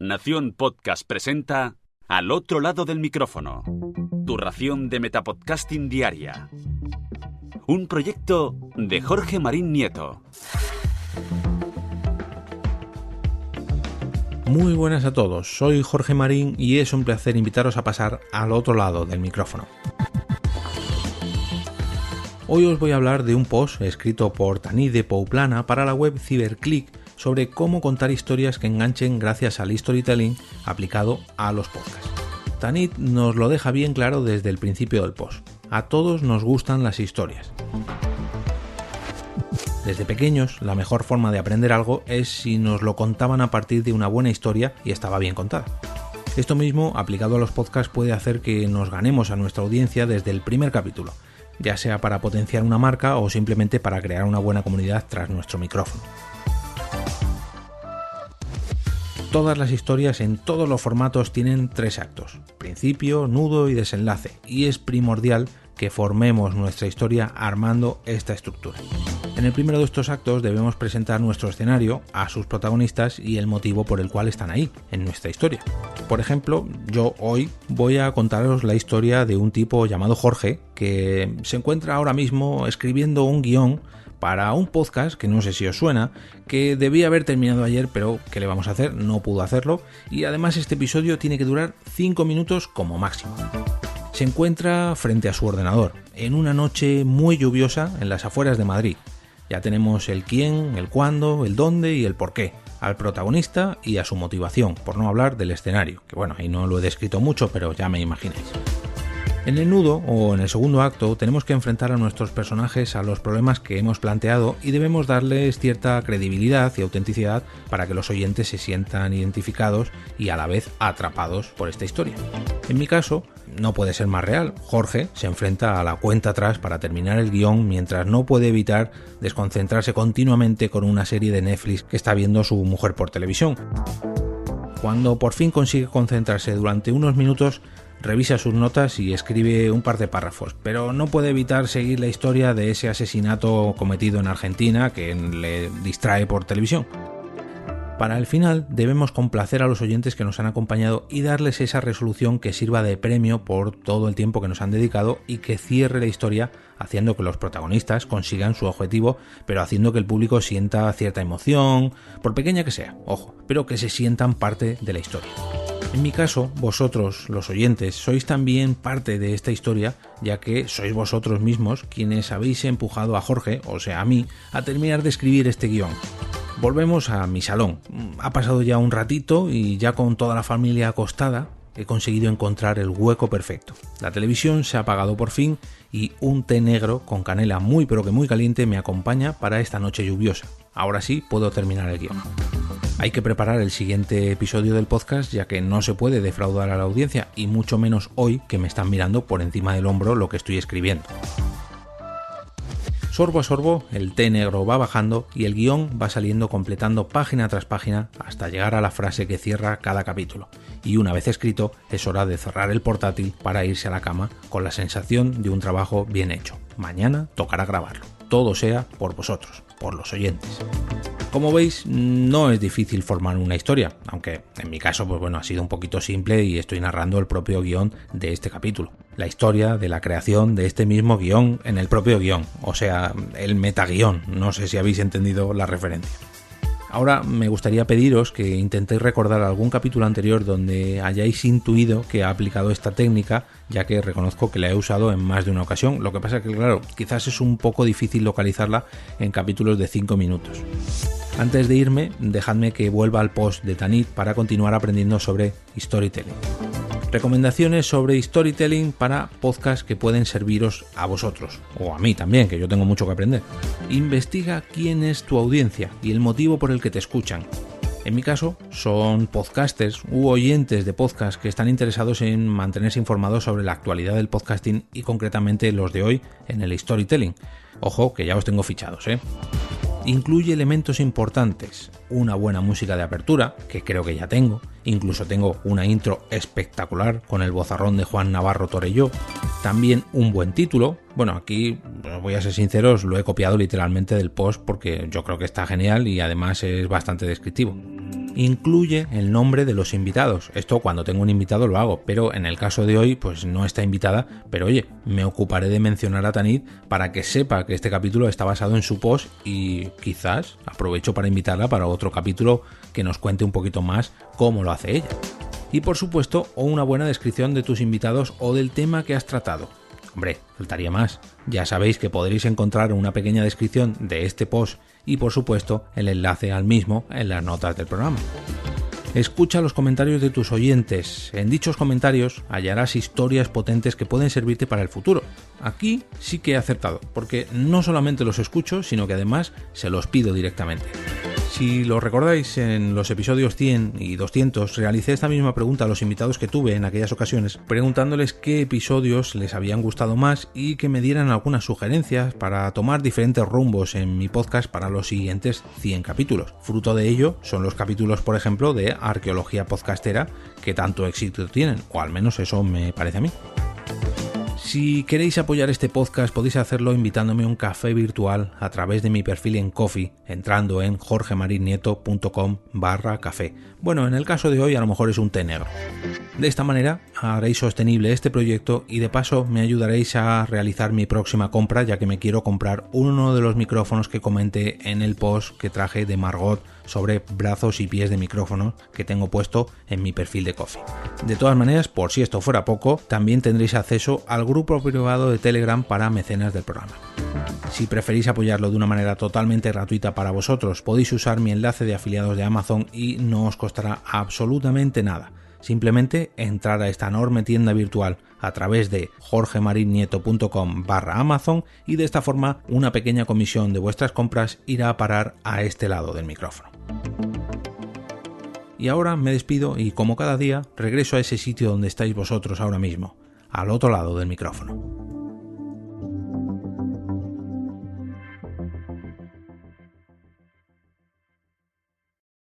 Nación Podcast presenta Al otro lado del micrófono, tu ración de metapodcasting diaria. Un proyecto de Jorge Marín Nieto. Muy buenas a todos, soy Jorge Marín y es un placer invitaros a pasar al otro lado del micrófono. Hoy os voy a hablar de un post escrito por Tanit de Pouplana para la web Cyberclick sobre cómo contar historias que enganchen gracias al storytelling aplicado a los podcasts. Tanit nos lo deja bien claro desde el principio del post. A todos nos gustan las historias. Desde pequeños, la mejor forma de aprender algo es si nos lo contaban a partir de una buena historia y estaba bien contada. Esto mismo, aplicado a los podcasts, puede hacer que nos ganemos a nuestra audiencia desde el primer capítulo, ya sea para potenciar una marca o simplemente para crear una buena comunidad tras nuestro micrófono. Todas las historias en todos los formatos tienen 3 actos: principio, nudo y desenlace, y es primordial que formemos nuestra historia armando esta estructura. En el primero de estos actos debemos presentar nuestro escenario, a sus protagonistas y el motivo por el cual están ahí, en nuestra historia. Por ejemplo, yo hoy voy a contaros la historia de un tipo llamado Jorge que se encuentra ahora mismo escribiendo un guión para un podcast que no sé si os suena, que debía haber terminado ayer, pero ¿qué le vamos a hacer? No pudo hacerlo, y además este episodio tiene que durar 5 minutos como máximo. Se encuentra frente a su ordenador, en una noche muy lluviosa en las afueras de Madrid. Ya tenemos el quién, el cuándo, el dónde y el por qué, al protagonista y a su motivación, por no hablar del escenario, que bueno, ahí no lo he descrito mucho, pero ya me imagináis. En el nudo, o en el segundo acto, tenemos que enfrentar a nuestros personajes a los problemas que hemos planteado y debemos darles cierta credibilidad y autenticidad para que los oyentes se sientan identificados y a la vez atrapados por esta historia. En mi caso, no puede ser más real. Jorge se enfrenta a la cuenta atrás para terminar el guión mientras no puede evitar desconcentrarse continuamente con una serie de Netflix que está viendo su mujer por televisión. Cuando por fin consigue concentrarse durante unos minutos, revisa sus notas y escribe un par de párrafos, pero no puede evitar seguir la historia de ese asesinato cometido en Argentina que le distrae por televisión. Para el final debemos complacer a los oyentes que nos han acompañado y darles esa resolución que sirva de premio por todo el tiempo que nos han dedicado y que cierre la historia haciendo que los protagonistas consigan su objetivo, pero haciendo que el público sienta cierta emoción, por pequeña que sea, ojo, pero que se sientan parte de la historia. En mi caso, vosotros, los oyentes, sois también parte de esta historia, ya que sois vosotros mismos quienes habéis empujado a Jorge, o sea a mí, a terminar de escribir este guión. Volvemos a mi salón. Ha pasado ya un ratito y ya con toda la familia acostada he conseguido encontrar el hueco perfecto. La televisión se ha apagado por fin y un té negro con canela muy pero que muy caliente me acompaña para esta noche lluviosa. Ahora sí puedo terminar el guión. Hay que preparar el siguiente episodio del podcast, ya que no se puede defraudar a la audiencia, y mucho menos hoy que me están mirando por encima del hombro lo que estoy escribiendo. Sorbo a sorbo, el té negro va bajando y el guión va saliendo completando página tras página hasta llegar a la frase que cierra cada capítulo. Y una vez escrito, es hora de cerrar el portátil para irse a la cama con la sensación de un trabajo bien hecho. Mañana tocará grabarlo. Todo sea por vosotros, por los oyentes. Como veis, no es difícil formar una historia, aunque en mi caso ha sido un poquito simple y estoy narrando el propio guión de este capítulo. La historia de la creación de este mismo guión en el propio guión, o sea, el metaguión, no sé si habéis entendido la referencia. Ahora me gustaría pediros que intentéis recordar algún capítulo anterior donde hayáis intuido que ha aplicado esta técnica, ya que reconozco que la he usado en más de una ocasión. Lo que pasa es que, claro, quizás es un poco difícil localizarla en capítulos de 5 minutos. Antes de irme, dejadme que vuelva al post de Tanit para continuar aprendiendo sobre storytelling. Recomendaciones sobre storytelling para podcasts que pueden serviros a vosotros, o a mí también, que yo tengo mucho que aprender. Investiga quién es tu audiencia y el motivo por el que te escuchan. En mi caso, son podcasters u oyentes de podcast que están interesados en mantenerse informados sobre la actualidad del podcasting y concretamente los de hoy en el storytelling. Ojo, que ya os tengo fichados, Incluye elementos importantes, una buena música de apertura, que creo que ya tengo, incluso tengo una intro espectacular con el vozarrón de Juan Navarro Torelló, también un buen título. Bueno, aquí voy a ser sinceros, lo he copiado literalmente del post porque yo creo que está genial y además es bastante descriptivo. incluye el nombre de los invitados. Esto cuando tengo un invitado lo hago, pero en el caso de hoy pues no está invitada, pero oye, me ocuparé de mencionar a Tanit para que sepa que este capítulo está basado en su post y quizás aprovecho para invitarla para otro capítulo que nos cuente un poquito más cómo lo hace ella. Y por supuesto, una buena descripción de tus invitados o del tema que has tratado. Hombre, faltaría más. Ya sabéis que podréis encontrar una pequeña descripción de este post y por supuesto el enlace al mismo en las notas del programa. Escucha los comentarios de tus oyentes. En dichos comentarios hallarás historias potentes que pueden servirte para el futuro. Aquí sí que he acertado, porque no solamente los escucho, sino que además se los pido directamente. Si lo recordáis, en los episodios 100 y 200 realicé esta misma pregunta a los invitados que tuve en aquellas ocasiones, preguntándoles qué episodios les habían gustado más y que me dieran algunas sugerencias para tomar diferentes rumbos en mi podcast para los siguientes 100 capítulos. Fruto de ello son los capítulos, por ejemplo, de Arqueología Podcastera, que tanto éxito tienen, o al menos eso me parece a mí. Si queréis apoyar este podcast podéis hacerlo invitándome a un café virtual a través de mi perfil en Ko-fi, entrando en jorgemarinieto.com/café. Bueno, en el caso de hoy a lo mejor es un té negro. De esta manera haréis sostenible este proyecto y de paso me ayudaréis a realizar mi próxima compra, ya que me quiero comprar uno de los micrófonos que comenté en el post que traje de Margot sobre brazos y pies de micrófono que tengo puesto en mi perfil de Ko-fi. De todas maneras, por si esto fuera poco, también tendréis acceso al grupo privado de Telegram para mecenas del programa. Si preferís apoyarlo de una manera totalmente gratuita para vosotros, podéis usar mi enlace de afiliados de Amazon y no os costará absolutamente nada. Simplemente entrar a esta enorme tienda virtual a través de jorgemarinieto.com/Amazon y de esta forma una pequeña comisión de vuestras compras irá a parar a este lado del micrófono. Y ahora me despido y como cada día regreso a ese sitio donde estáis vosotros ahora mismo, al otro lado del micrófono.